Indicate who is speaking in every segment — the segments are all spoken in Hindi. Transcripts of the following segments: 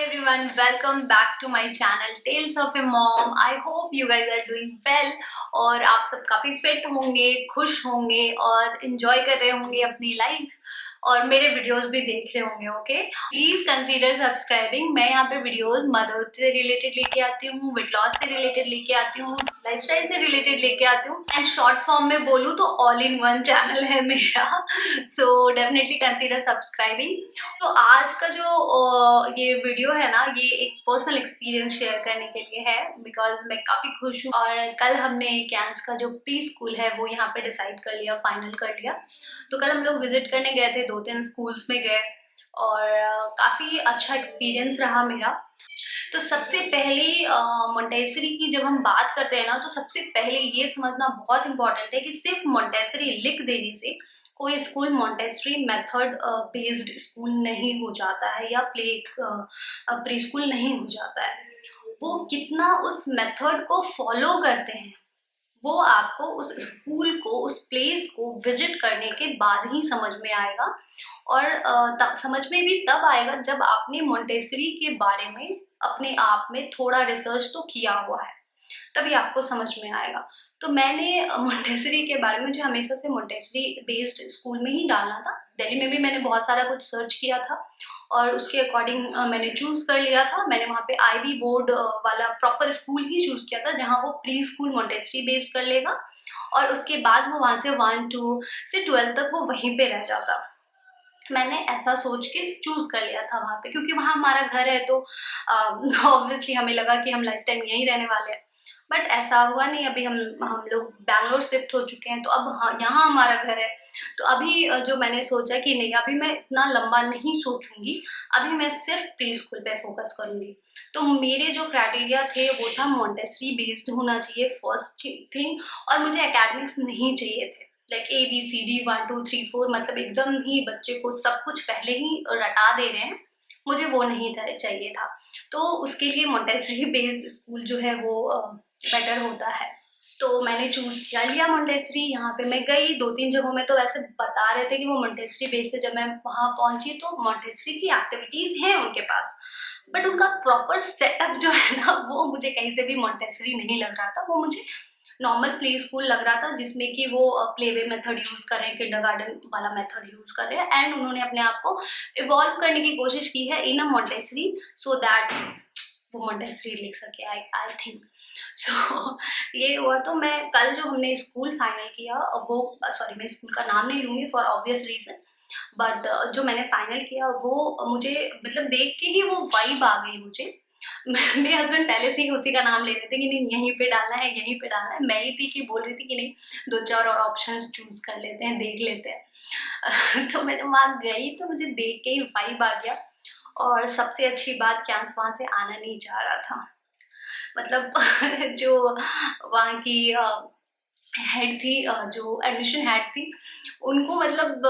Speaker 1: everyone, welcome back to my channel Tales of a Mom. I hope you guys are doing well और आप सब काफ़ी फिट होंगे, खुश होंगे और enjoy कर रहे होंगे अपनी लाइफ और मेरे वीडियोस भी देख रहे होंगे। Okay, please consider subscribing. मैं यहाँ पे वीडियोस मदर से रिलेटेड लेके आती हूँ, वेट लॉस से रिलेटेड लेके आती हूँ, लाइफस्टाइल से रिलेटेड लेके आती हूँ एंड शॉर्ट फॉर्म में बोलूँ तो ऑल इन वन चैनल है मेरा। So definitely consider subscribing. तो आज का जो ये वीडियो है ना, ये एक पर्सनल एक्सपीरियंस शेयर करने के लिए है बिकॉज मैं काफ़ी खुश हूँ और कल हमने कैंस का जो प्री स्कूल है वो यहाँ पे डिसाइड कर लिया, फाइनल कर लिया। तो कल हम लोग विजिट करने गए थे, 2-3 स्कूल्स में गए और काफ़ी अच्छा एक्सपीरियंस रहा मेरा। तो सबसे पहले मोंटेसरी की जब हम बात करते हैं ना, तो सबसे पहले ये समझना बहुत इंपॉर्टेंट है कि सिर्फ मोंटेसरी लिख देने से कोई school Montessori method based school नहीं हो जाता है या प्री स्कूल नहीं हो जाता है। वो कितना उस मेथड को फॉलो करते हैं वो आपको उस स्कूल को, उस प्लेस को विजिट करने के बाद ही समझ में आएगा और समझ में भी तब आएगा जब आपने मोंटेसरी के बारे में अपने आप में थोड़ा रिसर्च तो किया हुआ है, तभी आपको समझ में आएगा। तो मैंने मोंटेसरी के बारे में जो हमेशा से मोंटेसरी बेस्ड स्कूल में ही डालना था। दिल्ली में भी मैंने बहुत सारा कुछ सर्च किया था और उसके अकॉर्डिंग मैंने चूज़ कर लिया था। मैंने वहाँ पे IB बोर्ड वाला प्रॉपर स्कूल ही चूज़ किया था जहाँ वो प्री स्कूल मोंटेसरी बेस्ड कर लेगा और उसके बाद वो वहाँ से 1-2 से 12 तक वो वहीं पे रह जाता। मैंने ऐसा सोच के चूज़ कर लिया था वहाँ पे, क्योंकि वहाँ हमारा घर है तो ऑब्वियसली हमें लगा कि हम लाइफ टाइम यहीं रहने वाले हैं। बट ऐसा हुआ नहीं। अभी हम लोग बैंगलोर शिफ्ट हो चुके हैं तो अब यहाँ हमारा घर है। तो अभी जो मैंने सोचा कि नहीं, अभी मैं इतना लंबा नहीं सोचूंगी, अभी मैं सिर्फ प्री स्कूल पे फोकस करूंगी। तो मेरे जो क्राइटेरिया थे वो था मोंटेसरी बेस्ड होना चाहिए फर्स्ट थिंग, और मुझे एकेडमिक्स नहीं चाहिए थे लाइक ABCD 1 2 3 4, मतलब एकदम ही बच्चे को सब कुछ पहले ही रटा दे रहे हैं, मुझे वो नहीं चाहिए था। तो उसके लिए मोंटेसरी बेस्ड स्कूल जो है वो बेटर होता है। तो मैंने चूज़ किया लिया मोंटेसरी। यहाँ पे मैं गई 2-3 जगहों में, तो वैसे बता रहे थे कि वो मोंटेसरी बेस्ड है। जब मैं वहाँ पहुँची तो मोंटेसरी की एक्टिविटीज़ हैं उनके पास, बट उनका प्रॉपर सेटअप जो है ना वो मुझे कहीं से भी मोंटेसरी नहीं लग रहा था। वो मुझे नॉर्मल प्ले स्कूल लग रहा था जिसमें कि वो प्लेवे मेथड यूज़ कर रहे हैं, किंडरगार्टन वाला मेथड यूज़ कर रहे हैं एंड उन्होंने अपने आप को इवॉल्व करने की कोशिश की है इन अ मोंटेसरी सो दैट वो मोंटेसरी लिख सके। आई थिंक सो ये हुआ। तो मैं कल जो हमने स्कूल फाइनल किया वो, सॉरी मैं स्कूल का नाम नहीं लूँगी फॉर ऑब्वियस रीज़न, बट जो मैंने फाइनल किया वो मुझे मतलब देख के ही वो वाइब आ गई मुझे। मेरे हस्बैंड पहले से ही उसी का नाम ले रहे थे कि नहीं यहीं पे डालना है, यहीं पे डालना है। मैं ही थी कि बोल रही थी कि नहीं 2-4 और ऑप्शंस चूज कर लेते हैं, देख लेते हैं। तो मैं जब वहाँ गई तो मुझे देख के ही वाइब आ गया। और सबसे अच्छी बात कैंस वहाँ से आना नहीं चाह रहा था। मतलब जो वहाँ की हेड थी, जो एडमिशन हेड थी, उनको मतलब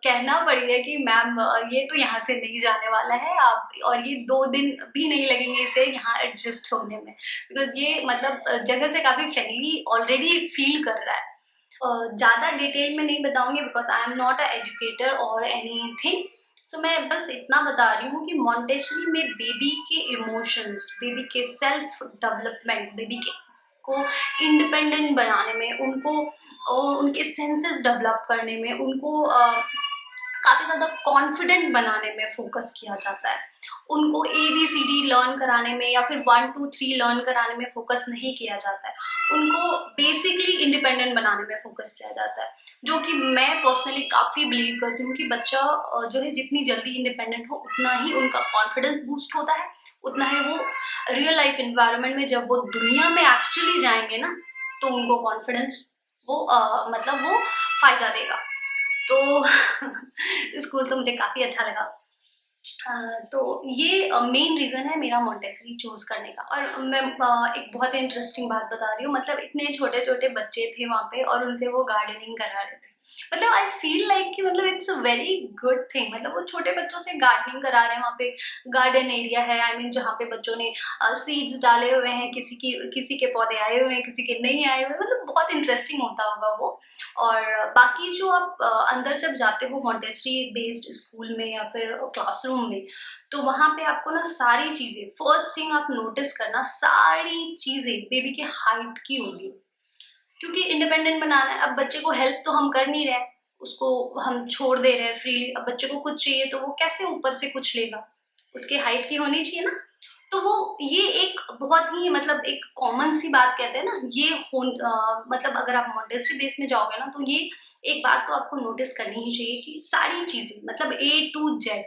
Speaker 1: कहना पड़ गया कि मैम ये तो यहाँ से नहीं जाने वाला है आप, और ये 2 दिन भी नहीं लगेंगे इसे यहाँ एडजस्ट होने में, बिकॉज ये मतलब जगह से काफ़ी फ्रेंडली ऑलरेडी फील कर रहा है। ज़्यादा डिटेल में नहीं बताऊंगी because I am not a educator और एनीथिंग। तो मैं बस इतना बता रही हूँ कि मोंटेसरी में बेबी के इमोशंस, बेबी के सेल्फ डेवलपमेंट, बेबी के को इंडिपेंडेंट बनाने में, उनको उनके सेंसेस डेवलप करने में, उनको काफ़ी ज़्यादा कॉन्फिडेंट बनाने में फोकस किया जाता है। उनको ABCD लर्न कराने में या फिर 1 2 3 लर्न कराने में फोकस नहीं किया जाता है। उनको बेसिकली इंडिपेंडेंट बनाने में फोकस किया जाता है, जो कि मैं पर्सनली काफ़ी बिलीव करती हूँ कि बच्चा जो है जितनी जल्दी इंडिपेंडेंट हो उतना ही उनका कॉन्फिडेंस बूस्ट होता है, उतना ही वो रियल लाइफ इन्वायरमेंट में जब वो दुनिया में एक्चुअली जाएंगे ना तो उनको कॉन्फिडेंस वो मतलब वो फ़ायदा देगा। तो स्कूल तो मुझे काफ़ी अच्छा लगा। तो ये मेन रीज़न है मेरा मोंटेसरी चूज़ करने का। और मैं एक बहुत इंटरेस्टिंग बात बता रही हूँ, मतलब इतने छोटे छोटे बच्चे थे वहाँ पे और उनसे वो गार्डनिंग करा रहे थे। मतलब आई फील लाइक कि मतलब it's a very good thing. मतलब वो छोटे बच्चों से गार्डनिंग करा रहे हैं, वहाँ पे गार्डन एरिया है, आई मीन जहाँ पे बच्चों ने सीड्स डाले हुए हैं, किसी के पौधे आए हुए हैं, किसी के नहीं आए हुए, मतलब बहुत इंटरेस्टिंग होता होगा वो। और बाकी जो आप अंदर जब जाते हो मॉन्टेसरी बेस्ड स्कूल में या फिर क्लासरूम में, तो वहाँ पे आपको ना सारी चीज़ें, फर्स्ट थिंग आप नोटिस करना, सारी चीज़ें बेबी के हाइट की होगी, क्योंकि इंडिपेंडेंट बनाना है। अब बच्चे को हेल्प तो हम कर नहीं रहे हैं, उसको हम छोड़ दे रहे हैं फ्रीली। अब बच्चे को कुछ चाहिए तो वो कैसे ऊपर से कुछ लेगा, उसके हाइट की होनी चाहिए ना। तो वो ये एक बहुत ही मतलब एक कॉमन सी बात कहते हैं ना, मतलब अगर आप मॉन्टेसरी बेस में जाओगे ना, तो ये एक बात तो आपको नोटिस करनी ही चाहिए कि सारी चीजें मतलब A to Z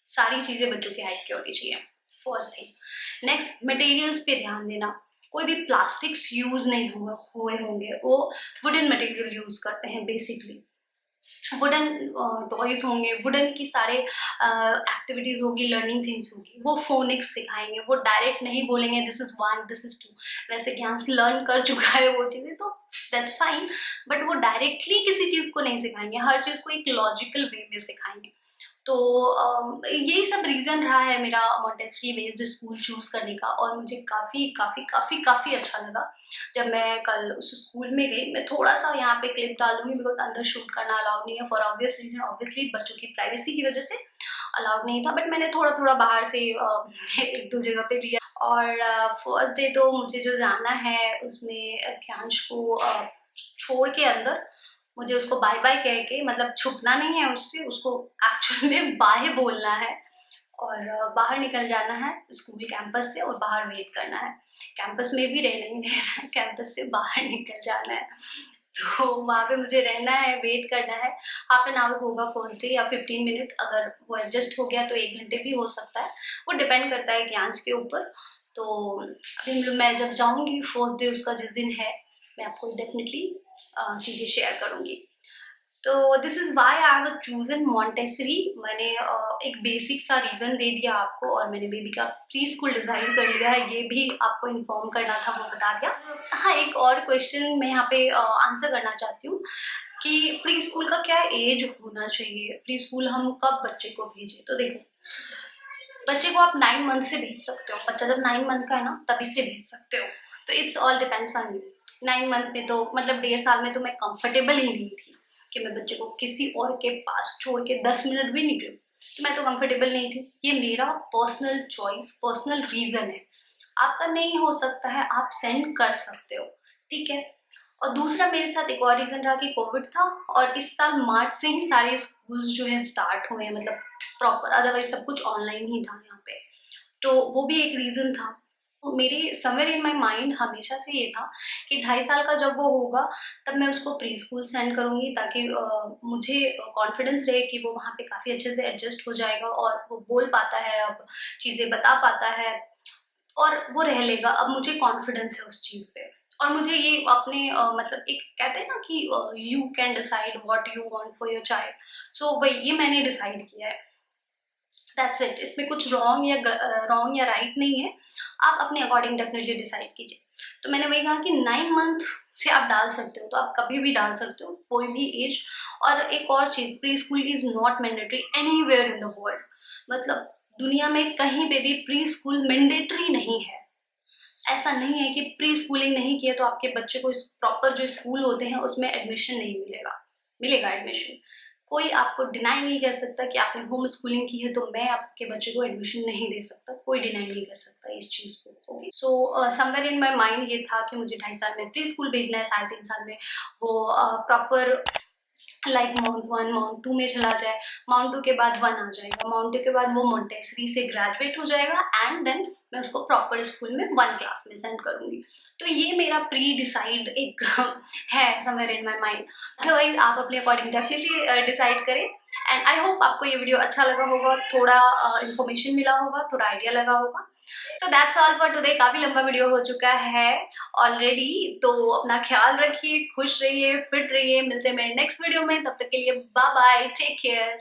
Speaker 1: सारी चीजें बच्चों की हाइट की होनी चाहिए, फर्स्ट थिंग। नेक्स्ट, मटेरियल्स पे ध्यान देना। कोई भी प्लास्टिक्स यूज नहीं हुए होंगे, वो वुडन मटेरियल यूज करते हैं बेसिकली। वुडन टॉयज होंगे, वुडन की सारे एक्टिविटीज होगी, लर्निंग थिंग्स होगी। वो फोनिक्स सिखाएंगे, वो डायरेक्ट नहीं बोलेंगे दिस इज 1 दिस इज 2। वैसे ज्ञान लर्न कर चुका है वो चीजें, तो दैट्स फाइन, बट वो डायरेक्टली किसी चीज को नहीं सिखाएंगे, हर चीज को एक लॉजिकल वे में सिखाएंगे। तो यही सब रीज़न रहा है मेरा मॉन्टेसरी बेस्ड स्कूल चूज़ करने का, और मुझे काफ़ी काफ़ी काफ़ी काफ़ी अच्छा लगा जब मैं कल उस स्कूल में गई। मैं थोड़ा सा यहाँ पे क्लिप डाल दूंगी, बिकॉज अंदर शूट करना अलाउड नहीं है फॉर ऑब्वियस रीजन, ऑब्वियसली बच्चों की प्राइवेसी की वजह से अलाउड नहीं था, बट मैंने थोड़ा थोड़ा बाहर से एक दो जगह पे लिया। और फर्स्ट डे तो मुझे जो जाना है उसमें अक्षांश को छोड़ के अंदर, मुझे उसको बाय बाय कह के, मतलब छुपना नहीं है उससे, उसको एक्चुअल में बाय बोलना है और बाहर निकल जाना है स्कूल कैंपस से, और बाहर वेट करना है। कैंपस में भी रहना नहीं रहना, कैंपस से बाहर निकल जाना है। तो वहाँ पे मुझे रहना है, वेट करना है। हाफ एन आवर होगा फर्स्ट डे, या 15 मिनट, अगर वो एडजस्ट हो गया तो 1 घंटे भी हो सकता है, वो डिपेंड करता है ज्ञान के ऊपर। तो अभी मैं जब जाऊँगी फर्स्ट डे उसका जिस दिन है, मैं आपको डेफिनेटली चीज़ें शेयर करूँगी। तो this is why I have chosen Montessori. मैंने एक बेसिक सा रीज़न दे दिया आपको, और मैंने बेबी का प्री स्कूल डिसाइड कर लिया है, ये भी आपको इन्फॉर्म करना था, वो बता दिया। हाँ, एक और क्वेश्चन मैं यहाँ पे आंसर करना चाहती हूँ कि प्री स्कूल का क्या एज होना चाहिए, प्री स्कूल हम कब बच्चे को भेजें। तो देखो, बच्चे को आप 9 मंथ से भेज सकते हो, बच्चा जब 9 मंथ का है ना तभी से भेज सकते हो। तो it's all depends on you. 9 month में तो मतलब 1.5 साल में तो मैं कंफर्टेबल ही नहीं थी कि मैं बच्चे को किसी और के पास छोड़ के 10 मिनट भी निकलूं, तो मैं तो कंफर्टेबल नहीं थी। ये मेरा पर्सनल चॉइस, पर्सनल रीजन है, आपका नहीं हो सकता है, आप सेंड कर सकते हो, ठीक है। और दूसरा मेरे साथ एक और रीजन रहा कि कोविड था, और इस साल मार्च से ही सारे स्कूल्स जो है स्टार्ट हुए हैं, मतलब प्रॉपर, अदरवाइज सब कुछ ऑनलाइन ही था यहाँ पे। तो वो भी एक रीजन था। तो मेरे समवेयर इन माई माइंड हमेशा से ये था कि 2.5 साल का जब वो होगा तब मैं उसको प्री स्कूल सेंड करूँगी, ताकि मुझे कॉन्फिडेंस रहे कि वो वहाँ पे काफ़ी अच्छे से एडजस्ट हो जाएगा, और वो बोल पाता है, अब चीज़ें बता पाता है, और वो रह लेगा। अब मुझे कॉन्फिडेंस है उस चीज़ पे, और मुझे ये अपने मतलब एक कहते हैं ना कि you can decide what you want for your child. So वही ये मैंने डिसाइड किया है, दैट्स इट। इसमें कुछ रॉन्ग या राइट नहीं है, आप अपने अकॉर्डिंग डेफिनेटली डिसाइड कीजिए। तो मैंने वही कहा कि 9 मंथ से आप डाल सकते हो, तो आप कभी भी डाल सकते हो, कोई भी एज। और एक और चीज, pre school is not mandatory anywhere in the world. मतलब दुनिया में कहीं पे भी प्री स्कूल मैंडेटरी नहीं है। ऐसा नहीं है कि प्री स्कूलिंग नहीं किया तो आपके बच्चे को इस प्रॉपर जो स्कूल होते हैं उसमें एडमिशन नहीं मिलेगा, मिलेगा एडमिशन। कोई आपको डिनाई नहीं कर सकता कि आपने होम स्कूलिंग की है तो मैं आपके बच्चे को एडमिशन नहीं दे सकता, कोई डिनाई नहीं कर सकता इस चीज को। Okay, so somewhere in my mind ये था कि मुझे 2.5 साल में प्री स्कूल भेजना है, 3.5 साल में वो प्रॉपर लाइक माउंट 1 माउंट 2 में चला जाए, माउंट 2 के बाद 1 आ जाएगा, माउंट 2 के बाद वो मॉन्टेसरी से ग्रेजुएट हो जाएगा, एंड देन मैं उसको प्रॉपर स्कूल में 1 क्लास में सेंड करूंगी। तो ये मेरा प्री डिसाइड एक है somewhere in my mind. Otherwise आप अपने अकॉर्डिंग डेफिनेटली डिसाइड करें। एंड आई होप आपको ये वीडियो अच्छा लगा होगा, थोड़ा इन्फॉर्मेशन मिला होगा, थोड़ा आइडिया लगा होगा। तो दैट्स ऑल फॉर टुडे। काफी लंबा वीडियो हो चुका है ऑलरेडी, तो अपना ख्याल रखिए, खुश रहिए, फिट रहिए। मिलते हैं मेरे नेक्स्ट वीडियो में, तब तक के लिए बाय बाय, टेक केयर।